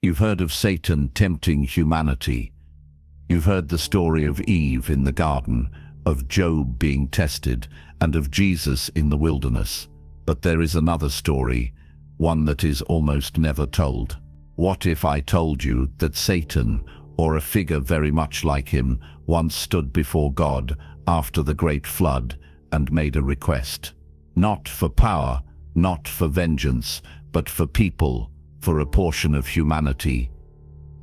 You've heard of Satan tempting humanity. You've heard the story of Eve in the garden, of Job being tested, and of Jesus in the wilderness. But there is another story, one that is almost never told. What if I told you that Satan, or a figure very much like him, once stood before God after the great flood and made a request? Not for power, not for vengeance, but for people, for a portion of humanity.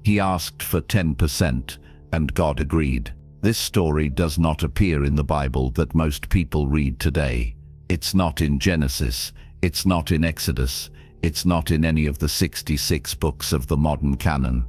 He asked for 10%, and God agreed. This story does not appear in the Bible that most people read today. It's not in Genesis, it's not in Exodus, it's not in any of the 66 books of the modern canon.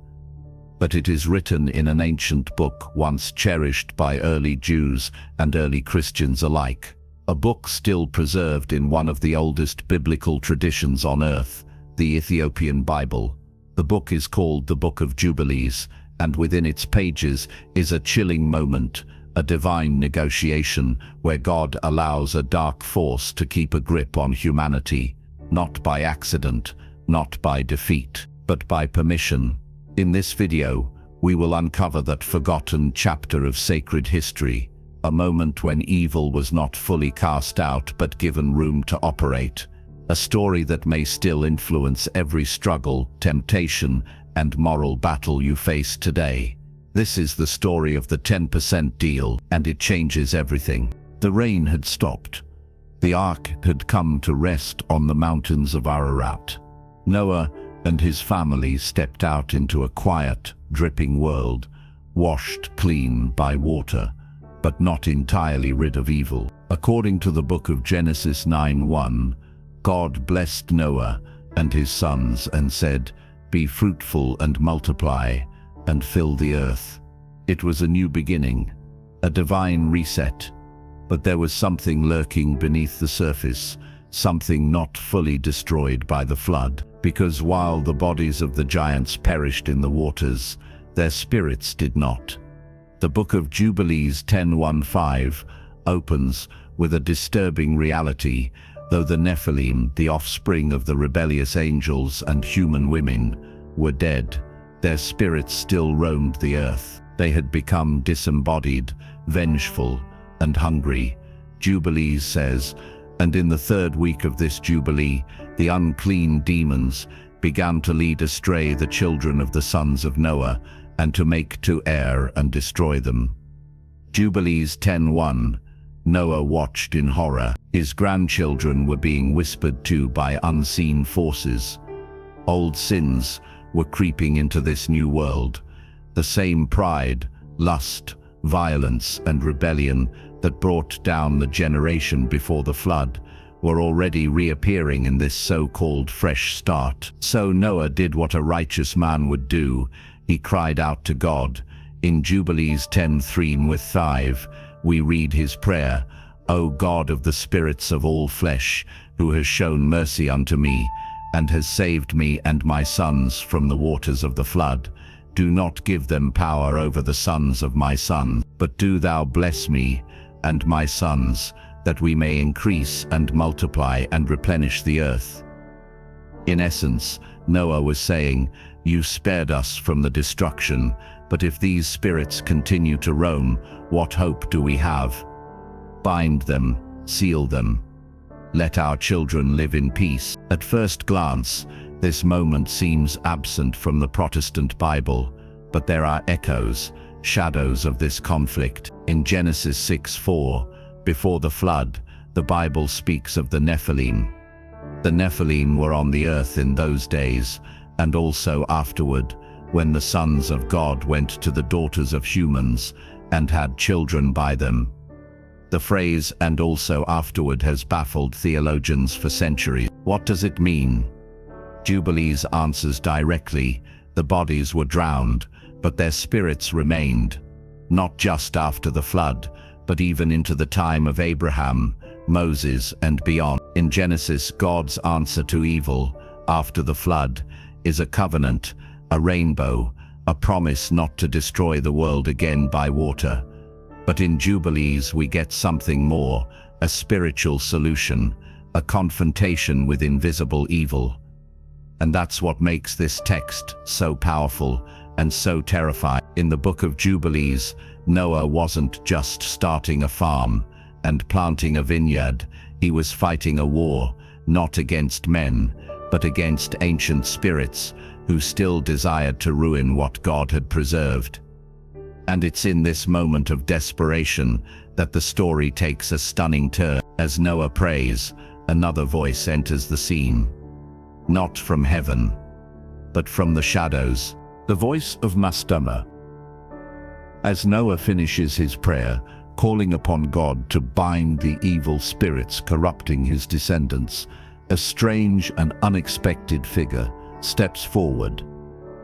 But it is written in an ancient book once cherished by early Jews and early Christians alike. A book still preserved in one of the oldest biblical traditions on earth, the Ethiopian Bible. The book is called the Book of Jubilees, and within its pages is a chilling moment, a divine negotiation where God allows a dark force to keep a grip on humanity, not by accident, not by defeat, but by permission. In this video, we will uncover that forgotten chapter of sacred history, a moment when evil was not fully cast out but given room to operate. A story that may still influence every struggle, temptation, and moral battle you face today. This is the story of the 10% deal, and it changes everything. The rain had stopped. The ark had come to rest on the mountains of Ararat. Noah and his family stepped out into a quiet, dripping world, washed clean by water, but not entirely rid of evil. According to the book of Genesis 9:1, God blessed Noah and his sons and said, "Be fruitful and multiply, and fill the earth." It was a new beginning, a divine reset. But there was something lurking beneath the surface, something not fully destroyed by the flood, because while the bodies of the giants perished in the waters, their spirits did not. The Book of Jubilees 10:1-5 opens with a disturbing reality. Though the Nephilim, the offspring of the rebellious angels and human women, were dead, their spirits still roamed the earth. They had become disembodied, vengeful, and hungry. Jubilees says, "And in the third week of this Jubilee, the unclean demons began to lead astray the children of the sons of Noah, and to make to err and destroy them." Jubilees 10:1. Noah watched in horror. His grandchildren were being whispered to by unseen forces. Old sins were creeping into this new world. The same pride, lust, violence, and rebellion that brought down the generation before the flood were already reappearing in this so-called fresh start. So Noah did what a righteous man would do. He cried out to God. In Jubilees 10:3-5, we read his prayer, "O God of the spirits of all flesh, who has shown mercy unto me, and has saved me and my sons from the waters of the flood, do not give them power over the sons of my son, but do thou bless me and my sons, that we may increase and multiply and replenish the earth." In essence, Noah was saying, "You spared us from the destruction, but if these spirits continue to roam, what hope do we have? Bind them, seal them. Let our children live in peace." At first glance, this moment seems absent from the Protestant Bible, but there are echoes, shadows of this conflict. In Genesis 6:4, before the flood, the Bible speaks of the Nephilim. The Nephilim were on the earth in those days, and also afterward, when the sons of God went to the daughters of humans and had children by them. The phrase "and also afterward" has baffled theologians for centuries. What does it mean? Jubilees answers directly. The bodies were drowned, but their spirits remained, not just after the flood, but even into the time of Abraham, Moses, and beyond. In Genesis, God's answer to evil, after the flood, is a covenant, a rainbow, a promise not to destroy the world again by water. But in Jubilees we get something more, a spiritual solution, a confrontation with invisible evil. And that's what makes this text so powerful and so terrifying. In the Book of Jubilees, Noah wasn't just starting a farm and planting a vineyard. He was fighting a war, not against men, but against ancient spirits who still desired to ruin what God had preserved. And it's in this moment of desperation that the story takes a stunning turn. As Noah prays, another voice enters the scene. Not from heaven, but from the shadows. The voice of Mastema. As Noah finishes his prayer, calling upon God to bind the evil spirits corrupting his descendants, a strange and unexpected figure steps forward,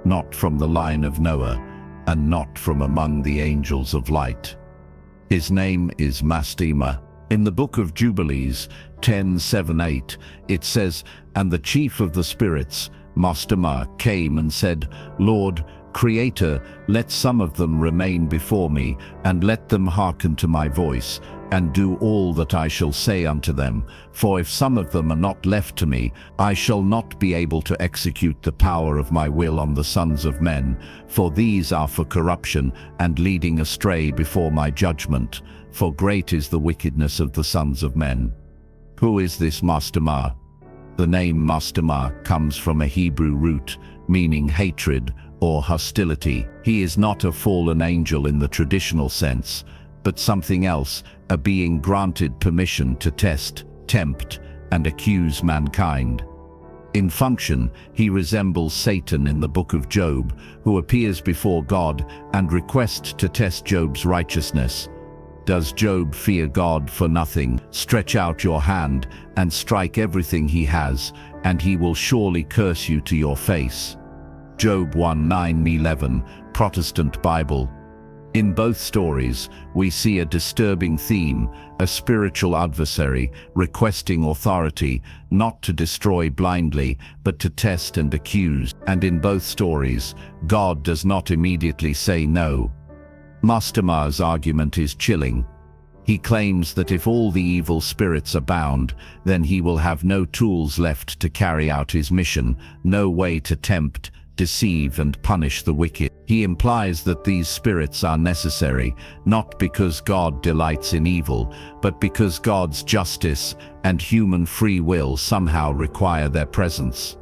not from the line of Noah, and not from among the angels of light. His name is Mastema. In the Book of Jubilees 10:7-8, it says, "And the chief of the spirits, Mastema, came and said, Lord, Creator, let some of them remain before me, and let them hearken to my voice, and do all that I shall say unto them. For if some of them are not left to me, I shall not be able to execute the power of my will on the sons of men. For these are for corruption, and leading astray before my judgment. For great is the wickedness of the sons of men." Who is this Mastema? The name Mastema comes from a Hebrew root, meaning hatred or hostility. He is not a fallen angel in the traditional sense, but something else, a being granted permission to test, tempt, and accuse mankind. In function, he resembles Satan in the Book of Job, who appears before God and requests to test Job's righteousness. Does Job fear God for nothing? Stretch out your hand and strike everything he has, and he will surely curse you to your face. Job 1:9-11, Protestant Bible. In both stories, we see a disturbing theme, a spiritual adversary requesting authority, not to destroy blindly, but to test and accuse. And in both stories, God does not immediately say no. Mastema's argument is chilling. He claims that if all the evil spirits are bound, then he will have no tools left to carry out his mission, no way to tempt, deceive, and punish the wicked. He implies that these spirits are necessary, not because God delights in evil, but because God's justice and human free will somehow require their presence.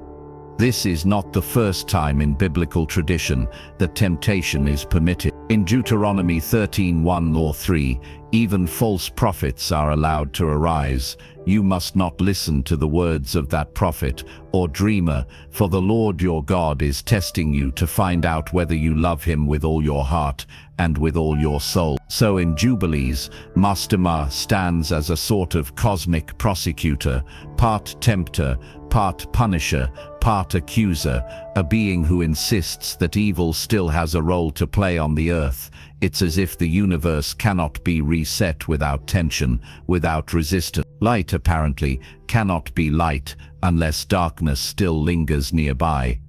This is not the first time in biblical tradition that temptation is permitted. In Deuteronomy 13:1-3, even false prophets are allowed to arise. You must not listen to the words of that prophet or dreamer, for the Lord your God is testing you to find out whether you love him with all your heart and with all your soul. So in Jubilees, Mastema stands as a sort of cosmic prosecutor, part tempter, part punisher, part accuser, a being who insists that evil still has a role to play on the earth. It's as if the universe cannot be reset without tension, without resistance. Light apparently cannot be light unless darkness still lingers nearby.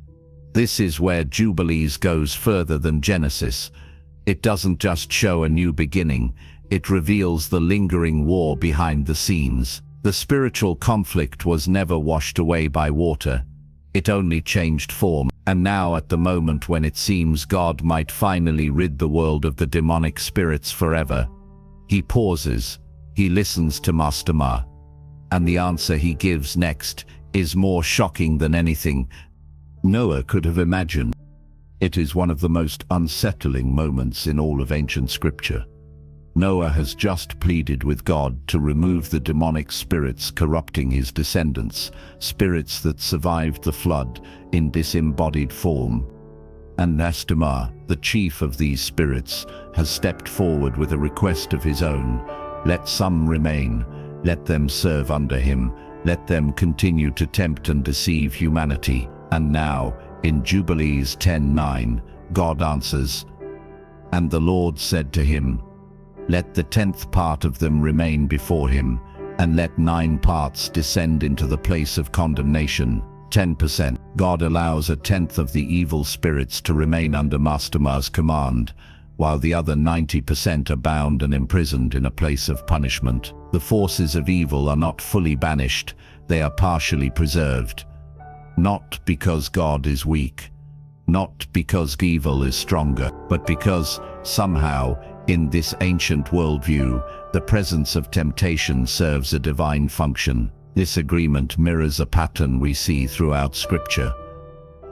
This is where Jubilees goes further than Genesis. It doesn't just show a new beginning, it reveals the lingering war behind the scenes. The spiritual conflict was never washed away by water. It only changed form. And now, at the moment when it seems God might finally rid the world of the demonic spirits forever, he pauses, he listens to Mastema, and the answer he gives next is more shocking than anything Noah could have imagined. It is one of the most unsettling moments in all of ancient scripture. Noah has just pleaded with God to remove the demonic spirits corrupting his descendants, spirits that survived the flood in disembodied form. And Mastema, the chief of these spirits, has stepped forward with a request of his own. Let some remain, let them serve under him, let them continue to tempt and deceive humanity. And now, in Jubilees 10:9, God answers, "And the Lord said to him, let the 10th part of them remain before him, and let 9 parts descend into the place of condemnation." 10%. God allows 1/10 of the evil spirits to remain under Mastema's command, while the other 90% are bound and imprisoned in a place of punishment. The forces of evil are not fully banished, they are partially preserved. Not because God is weak, not because evil is stronger, but because, somehow, in this ancient worldview, the presence of temptation serves a divine function. This agreement mirrors a pattern we see throughout Scripture.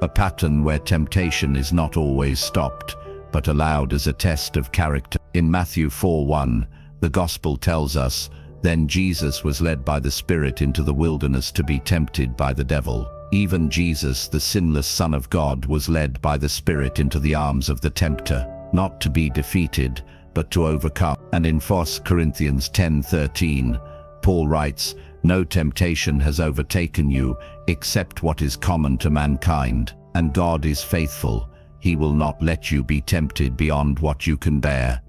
A pattern where temptation is not always stopped, but allowed as a test of character. In Matthew 4:1, the Gospel tells us, "Then Jesus was led by the Spirit into the wilderness to be tempted by the devil." Even Jesus, the sinless Son of God, was led by the Spirit into the arms of the tempter, not to be defeated, but to overcome. And in 1 Corinthians 10:13, Paul writes, "No temptation has overtaken you except what is common to mankind, and God is faithful. He will not let you be tempted beyond what you can bear."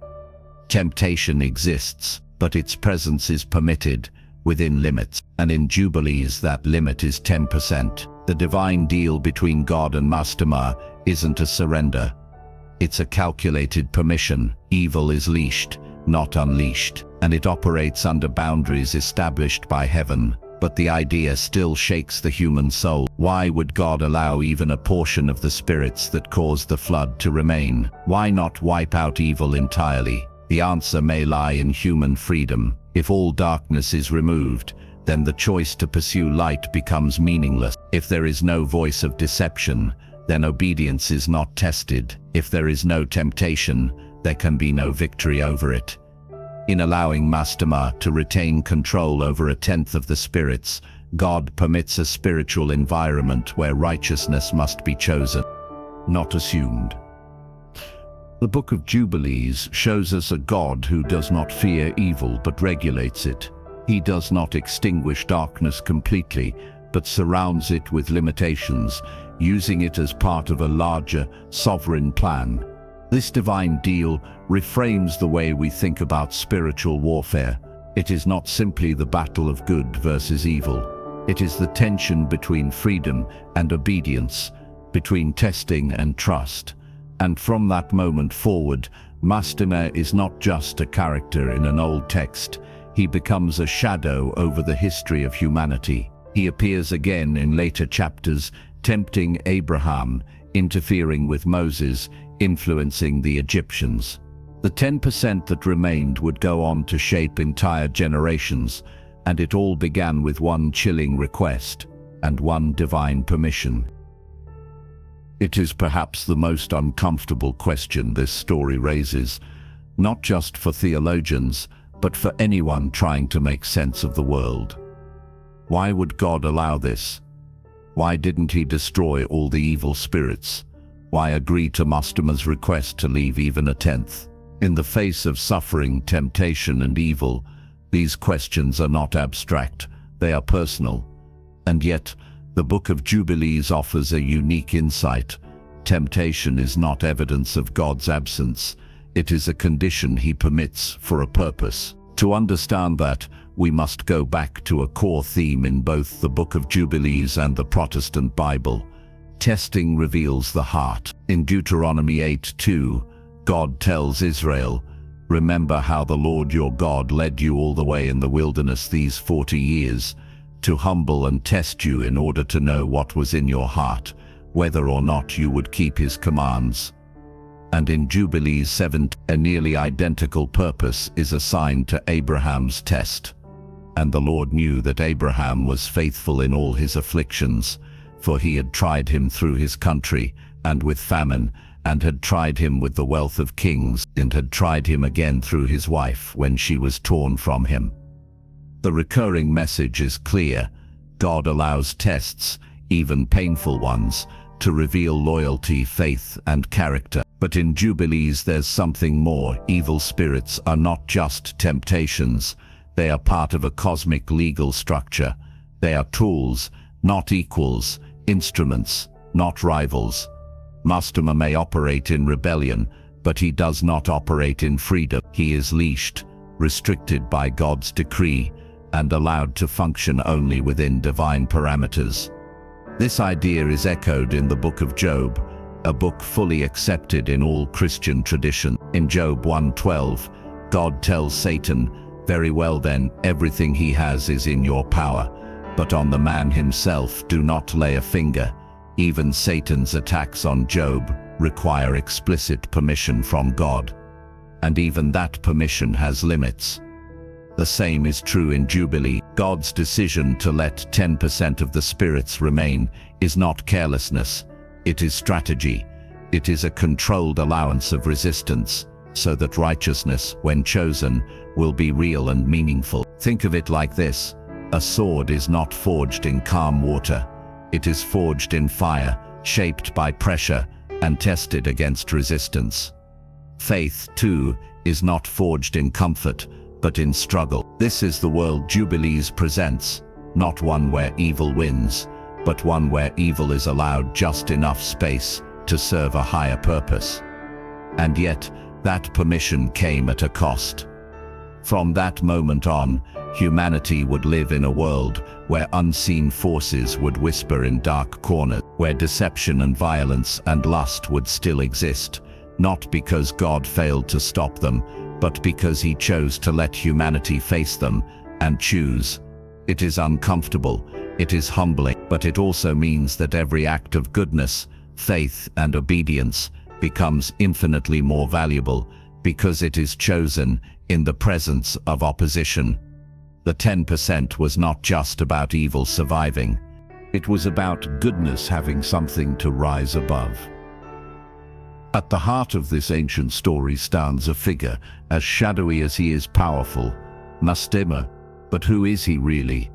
Temptation exists, but its presence is permitted within limits. And in Jubilees, that limit is 10%. The divine deal between God and Mastema isn't a surrender. It's a calculated permission. Evil is leashed, not unleashed, and it operates under boundaries established by heaven. But the idea still shakes the human soul. Why would God allow even a portion of the spirits that caused the flood to remain? Why not wipe out evil entirely? The answer may lie in human freedom. If all darkness is removed, then the choice to pursue light becomes meaningless. If there is no voice of deception, then obedience is not tested. If there is no temptation, there can be no victory over it. In allowing Mastema to retain control over 1/10 of the spirits, God permits a spiritual environment where righteousness must be chosen, not assumed. The Book of Jubilees shows us a God who does not fear evil but regulates it. He does not extinguish darkness completely, but surrounds it with limitations, using it as part of a larger, sovereign plan. This divine deal reframes the way we think about spiritual warfare. It is not simply the battle of good versus evil. It is the tension between freedom and obedience, between testing and trust. And from that moment forward, Mastema is not just a character in an old text. He becomes a shadow over the history of humanity. He appears again in later chapters, tempting Abraham, interfering with Moses, influencing the Egyptians. The 10% that remained would go on to shape entire generations, and it all began with one chilling request and one divine permission. It is perhaps the most uncomfortable question this story raises, not just for theologians, but for anyone trying to make sense of the world. Why would God allow this? Why didn't he destroy all the evil spirits? Why agree to Mastema's request to leave even 1/10? In the face of suffering, temptation, and evil, these questions are not abstract, they are personal. And yet, the Book of Jubilees offers a unique insight. Temptation is not evidence of God's absence. It is a condition he permits for a purpose. To understand that, we must go back to a core theme in both the Book of Jubilees and the Protestant Bible. Testing reveals the heart. In Deuteronomy 8:2, God tells Israel, "Remember how the Lord your God led you all the way in the wilderness these 40 years, to humble and test you in order to know what was in your heart, whether or not you would keep his commands." And in Jubilees 7, a nearly identical purpose is assigned to Abraham's test. And the Lord knew that Abraham was faithful in all his afflictions, for he had tried him through his country and with famine, and had tried him with the wealth of kings, and had tried him again through his wife when she was torn from him. The recurring message is clear. God allows tests, even painful ones, to reveal loyalty, faith, and character. But in Jubilees there's something more. Evil spirits are not just temptations. They are part of a cosmic legal structure. They are tools, not equals, instruments, not rivals. Mastema may operate in rebellion, but he does not operate in freedom. He is leashed, restricted by God's decree, and allowed to function only within divine parameters. This idea is echoed in the Book of Job, a book fully accepted in all Christian tradition. In Job 1:12, God tells Satan, "Very well then, everything he has is in your power. but on the man himself do not lay a finger. Even Satan's attacks on Job require explicit permission from God. And even that permission has limits. The same is true in Jubilee. God's decision to let 10% of the spirits remain is not carelessness, it is strategy. It is a controlled allowance of resistance, so that righteousness, when chosen, will be real and meaningful. Think of it like this: a sword is not forged in calm water. It is forged in fire, shaped by pressure, and tested against resistance. Faith, too, is not forged in comfort, but in struggle. This is the world Jubilees presents, not one where evil wins, but one where evil is allowed just enough space to serve a higher purpose. And yet, that permission came at a cost. From that moment on, humanity would live in a world where unseen forces would whisper in dark corners, where deception and violence and lust would still exist, not because God failed to stop them, but because he chose to let humanity face them and choose. It is uncomfortable, it is humbling, but it also means that every act of goodness, faith, and obedience becomes infinitely more valuable because it is chosen in the presence of opposition. The 10% was not just about evil surviving. It was about goodness having something to rise above. At the heart of this ancient story stands a figure, as shadowy as he is powerful, Mastema. But who is he really?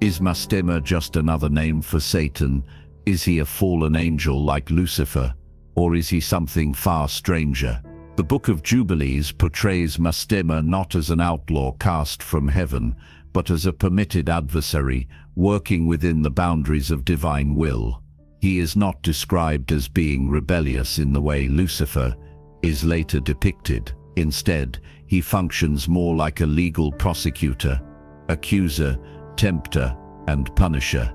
Is Mastema just another name for Satan? Is he a fallen angel like Lucifer? Or is he something far stranger? The Book of Jubilees portrays Mastema not as an outlaw cast from heaven, but as a permitted adversary working within the boundaries of divine will. He is not described as being rebellious in the way Lucifer is later depicted. Instead, he functions more like a legal prosecutor, accuser, tempter, and punisher.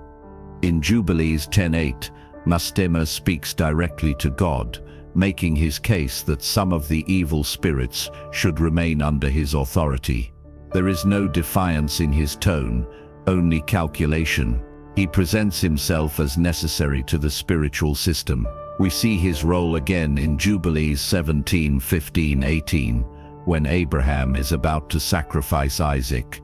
In Jubilees 10:8, Mastema speaks directly to God, making his case that some of the evil spirits should remain under his authority. There is no defiance in his tone, only calculation. He presents himself as necessary to the spiritual system. We see his role again in Jubilees 17:15-18, when Abraham is about to sacrifice Isaac.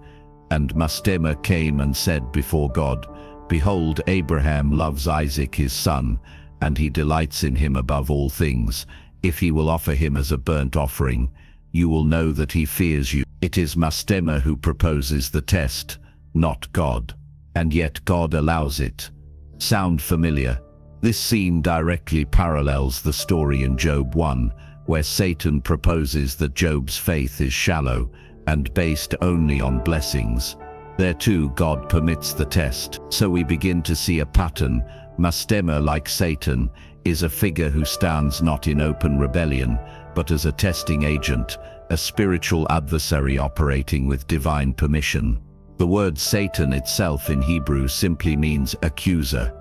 And Mastema came and said before God, "Behold, Abraham loves Isaac his son, and he delights in him above all things. If he will offer him as a burnt offering, you will know that he fears you." It is Mastema who proposes the test, not God. And yet God allows it. Sound familiar? This scene directly parallels the story in Job 1, where Satan proposes that Job's faith is shallow and based only on blessings. There too, God permits the test. So we begin to see a pattern. Mastema, like Satan, is a figure who stands not in open rebellion, but as a testing agent, a spiritual adversary operating with divine permission. The word Satan itself in Hebrew simply means accuser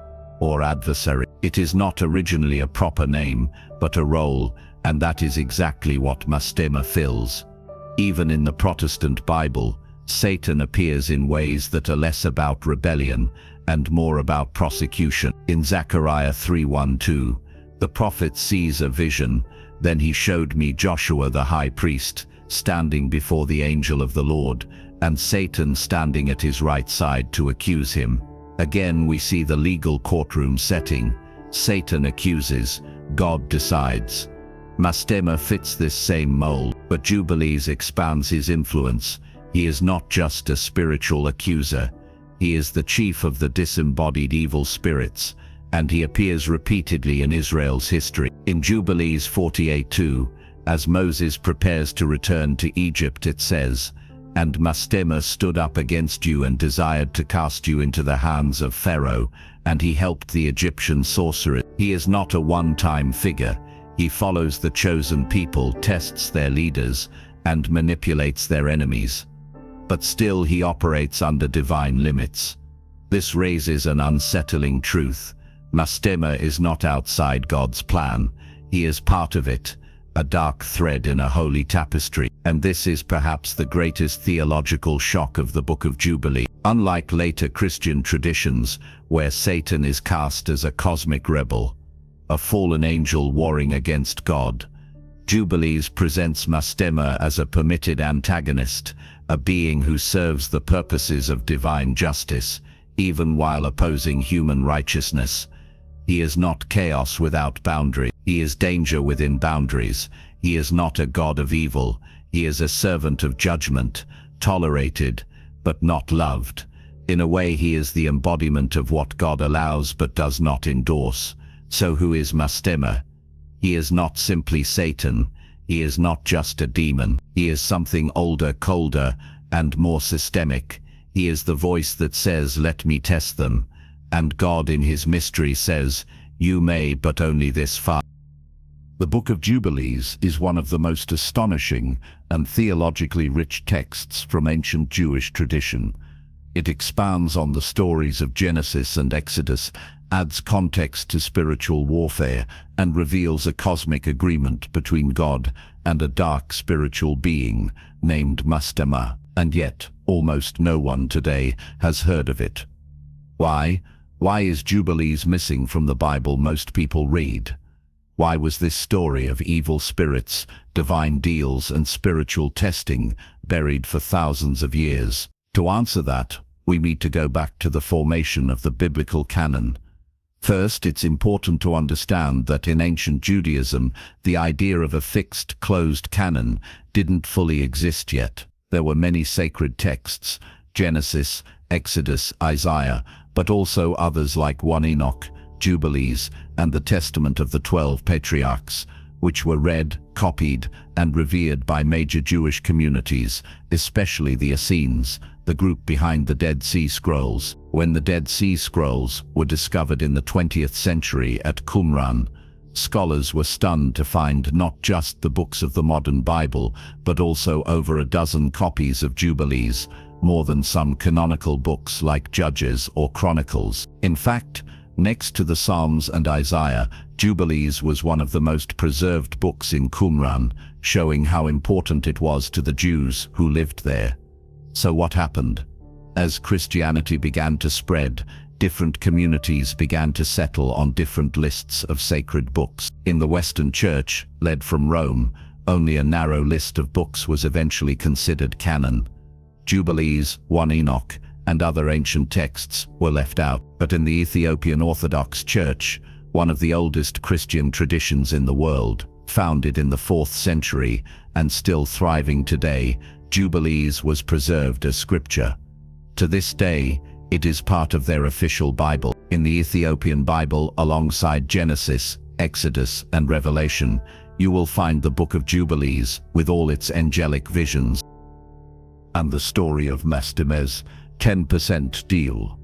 or adversary. It is not originally a proper name, but a role, and that is exactly what Mastema fills. Even in the Protestant Bible, Satan appears in ways that are less about rebellion and more about prosecution. In Zechariah 3:1-2, the prophet sees a vision. Then he showed me Joshua the high priest, standing before the angel of the Lord, and Satan standing at his right side to accuse him. Again we see the legal courtroom setting. Satan accuses, God decides. Mastema fits this same mold, but Jubilees expands his influence. He is not just a spiritual accuser. He is the chief of the disembodied evil spirits, and he appears repeatedly in Israel's history. In Jubilees 48:2, as Moses prepares to return to Egypt, it says, "And Mastema stood up against you and desired to cast you into the hands of Pharaoh, and he helped the Egyptian sorcerers." He is not a one-time figure. He follows the chosen people, tests their leaders, and manipulates their enemies. But still he operates under divine limits. This raises an unsettling truth. Mastema is not outside God's plan. He is part of it, a dark thread in a holy tapestry. And this is perhaps the greatest theological shock of the Book of Jubilee. Unlike later Christian traditions, where Satan is cast as a cosmic rebel, a fallen angel warring against God, Jubilees presents Mastema as a permitted antagonist, a being who serves the purposes of divine justice, even while opposing human righteousness. He is not chaos without boundary. He is danger within boundaries. He is not a god of evil. He is a servant of judgment, tolerated, but not loved. In a way, he is the embodiment of what God allows but does not endorse. So who is Mastema? He is not simply Satan. He is not just a demon. He is something older, colder, and more systemic. He is the voice that says, "Let me test them." And God in his mystery says, "You may, but only this far." The Book of Jubilees is one of the most astonishing and theologically rich texts from ancient Jewish tradition. It expounds on the stories of Genesis and Exodus, adds context to spiritual warfare, and reveals a cosmic agreement between God and a dark spiritual being named Mastema. And yet, almost no one today has heard of it. Why? Why is Jubilees missing from the Bible most people read? Why was this story of evil spirits, divine deals, and spiritual testing buried for thousands of years? To answer that, we need to go back to the formation of the biblical canon. First, it's important to understand that in ancient Judaism, the idea of a fixed, closed canon didn't fully exist yet. There were many sacred texts, Genesis, Exodus, Isaiah, but also others like 1 Enoch, Jubilees, and the Testament of the 12 Patriarchs, which were read, copied, and revered by major Jewish communities, especially the Essenes, the group behind the Dead Sea Scrolls. When the Dead Sea Scrolls were discovered in the 20th century at Qumran, scholars were stunned to find not just the books of the modern Bible, but also over a dozen copies of Jubilees, more than some canonical books like Judges or Chronicles. In fact, next to the Psalms and Isaiah, Jubilees was one of the most preserved books in Qumran, showing how important it was to the Jews who lived there. So what happened? As Christianity began to spread, different communities began to settle on different lists of sacred books. In the Western Church, led from Rome, only a narrow list of books was eventually considered canon. Jubilees, 1 Enoch, and other ancient texts were left out. But in the Ethiopian Orthodox Church, one of the oldest Christian traditions in the world, founded in the 4th century and still thriving today, Jubilees was preserved as scripture. To this day, it is part of their official Bible. In the Ethiopian Bible, alongside Genesis, Exodus, and Revelation, you will find the Book of Jubilees with all its angelic visions and the story of Mastema's 10% deal.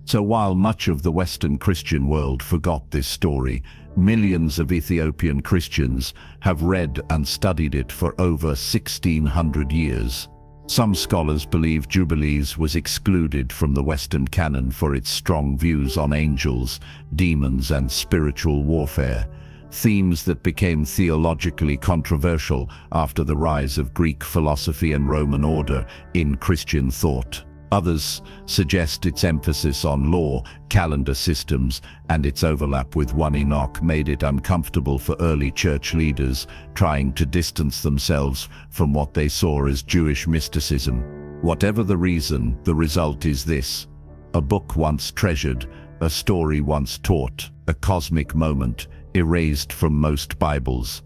So while much of the Western Christian world forgot this story, millions of Ethiopian Christians have read and studied it for over 1,600 years. Some scholars believe Jubilees was excluded from the Western canon for its strong views on angels, demons, and spiritual warfare, themes that became theologically controversial after the rise of Greek philosophy and Roman order in Christian thought. Others suggest its emphasis on law, calendar systems, and its overlap with 1 Enoch made it uncomfortable for early church leaders trying to distance themselves from what they saw as Jewish mysticism. Whatever the reason, the result is this: a book once treasured, a story once taught, a cosmic moment erased from most Bibles.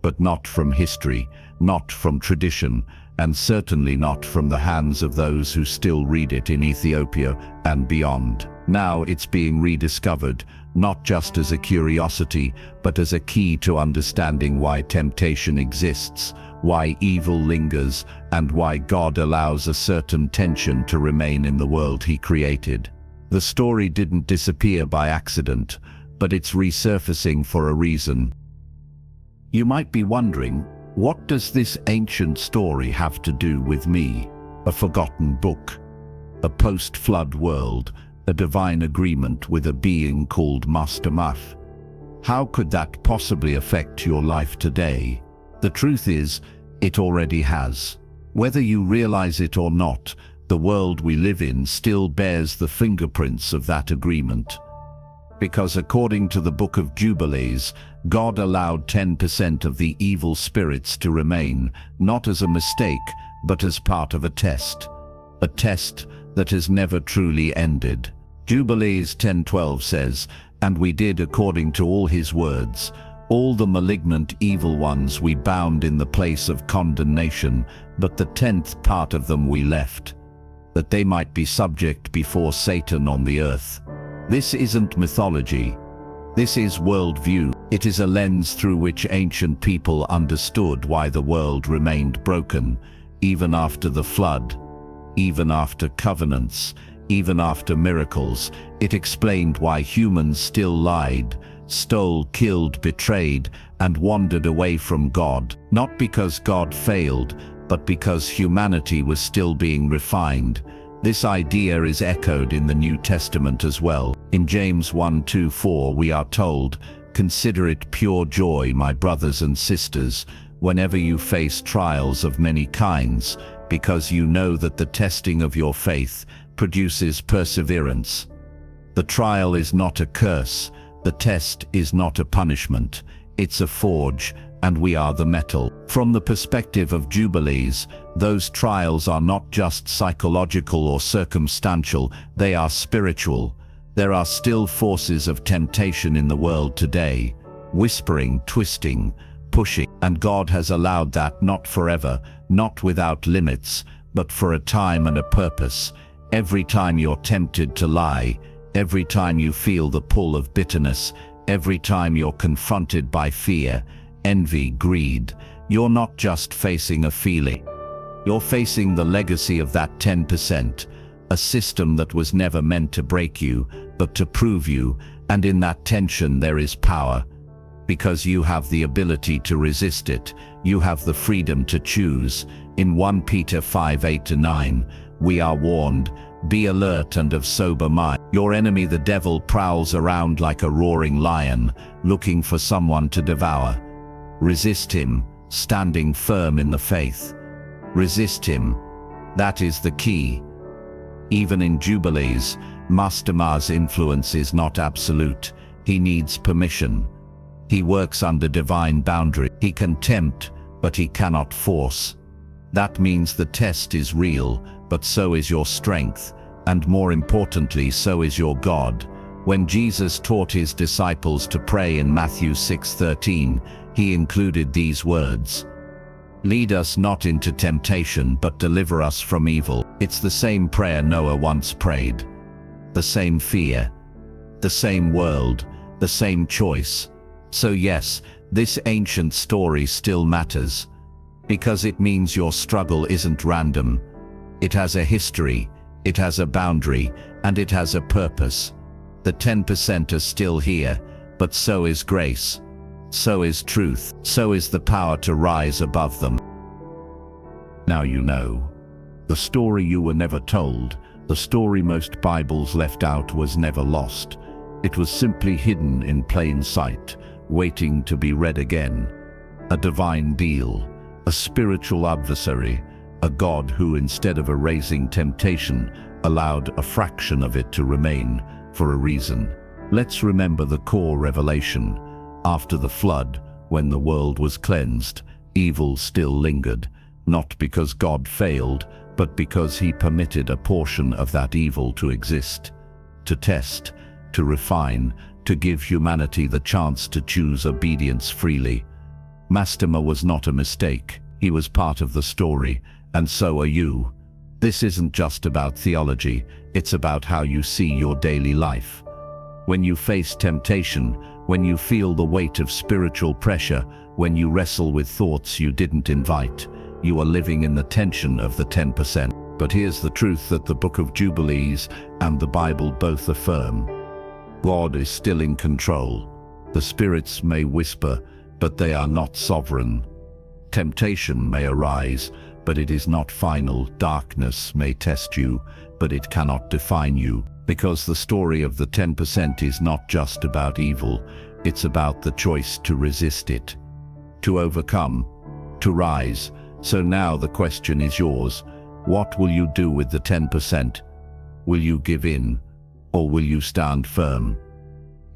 But not from history, not from tradition, and certainly not from the hands of those who still read it in Ethiopia and beyond. Now it's being rediscovered, not just as a curiosity, but as a key to understanding why temptation exists, why evil lingers, and why God allows a certain tension to remain in the world He created. The story didn't disappear by accident, but it's resurfacing for a reason. You might be wondering, what does this ancient story have to do with me? A forgotten book, a post-flood world, a divine agreement with a being called Mastema. How could that possibly affect your life today? The truth is, it already has. Whether you realize it or not, the world we live in still bears the fingerprints of that agreement. Because according to the Book of Jubilees, God allowed 10% of the evil spirits to remain, not as a mistake, but as part of a test that has never truly ended. Jubilees 10:12 says, "And we did according to all his words. All the malignant evil ones we bound in the place of condemnation, but the 10th part of them we left, that they might be subject before Satan on the earth." This isn't mythology. This is worldview. It is a lens through which ancient people understood why the world remained broken, even after the flood, even after covenants, even after miracles. It explained why humans still lied, stole, killed, betrayed, and wandered away from God, not because God failed, but because humanity was still being refined. This idea is echoed in the New Testament as well. In James 1:2-4 we are told, "Consider it pure joy, my brothers and sisters, whenever you face trials of many kinds, because you know that the testing of your faith produces perseverance." The trial is not a curse. The test is not a punishment. It's a forge, and we are the metal. From the perspective of Jubilees, those trials are not just psychological or circumstantial, they are spiritual. There are still forces of temptation in the world today, whispering, twisting, pushing, and God has allowed that, not forever, not without limits, but for a time and a purpose. Every time you're tempted to lie, every time you feel the pull of bitterness, every time you're confronted by fear, envy, greed, you're not just facing a feeling. You're facing the legacy of that 10%, a system that was never meant to break you, but to prove you, and in that tension there is power. Because you have the ability to resist it, you have the freedom to choose. In 1 Peter 5:8-9, we are warned, "Be alert and of sober mind. Your enemy the devil prowls around like a roaring lion, looking for someone to devour. Resist him, standing firm in the faith." Resist him. That is the key. Even in Jubilees, Mastema's influence is not absolute. He needs permission. He works under divine boundary. He can tempt, but he cannot force. That means the test is real, but so is your strength, and more importantly, so is your God. When Jesus taught his disciples to pray in Matthew 6:13, he included these words, "Lead us not into temptation, but deliver us from evil." It's the same prayer Noah once prayed. The same fear, the same world, the same choice. So yes, this ancient story still matters, because it means your struggle isn't random. It has a history, it has a boundary, and it has a purpose. The 10% are still here, but so is grace. So is truth. So is the power to rise above them. Now you know. The story you were never told, the story most Bibles left out, was never lost. It was simply hidden in plain sight, waiting to be read again. A divine deal, a spiritual adversary, a God who, instead of erasing temptation, allowed a fraction of it to remain for a reason. Let's remember the core revelation. After the flood, when the world was cleansed, evil still lingered, not because God failed, but because he permitted a portion of that evil to exist, to test, to refine, to give humanity the chance to choose obedience freely. Mastema was not a mistake. He was part of the story, and so are you. This isn't just about theology, it's about how you see your daily life. When you face temptation, when you feel the weight of spiritual pressure, when you wrestle with thoughts you didn't invite, you are living in the tension of the 10%. But here's the truth that the Book of Jubilees and the Bible both affirm. God is still in control. The spirits may whisper, but they are not sovereign. Temptation may arise, but it is not final. Darkness may test you, but it cannot define you. Because the story of the 10% is not just about evil, It's about the choice to resist it, to overcome, to rise. So now the question is yours. What will you do with the 10%? Will you give in, or will you stand firm?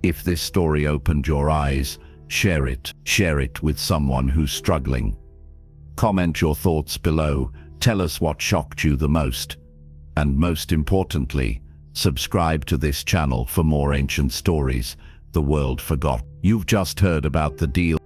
If this story opened your eyes, share it. Share it with someone who's struggling. Comment your thoughts below. Tell us what shocked you the most. And most importantly, subscribe to this channel for more ancient stories the world forgot. You've just heard about the deal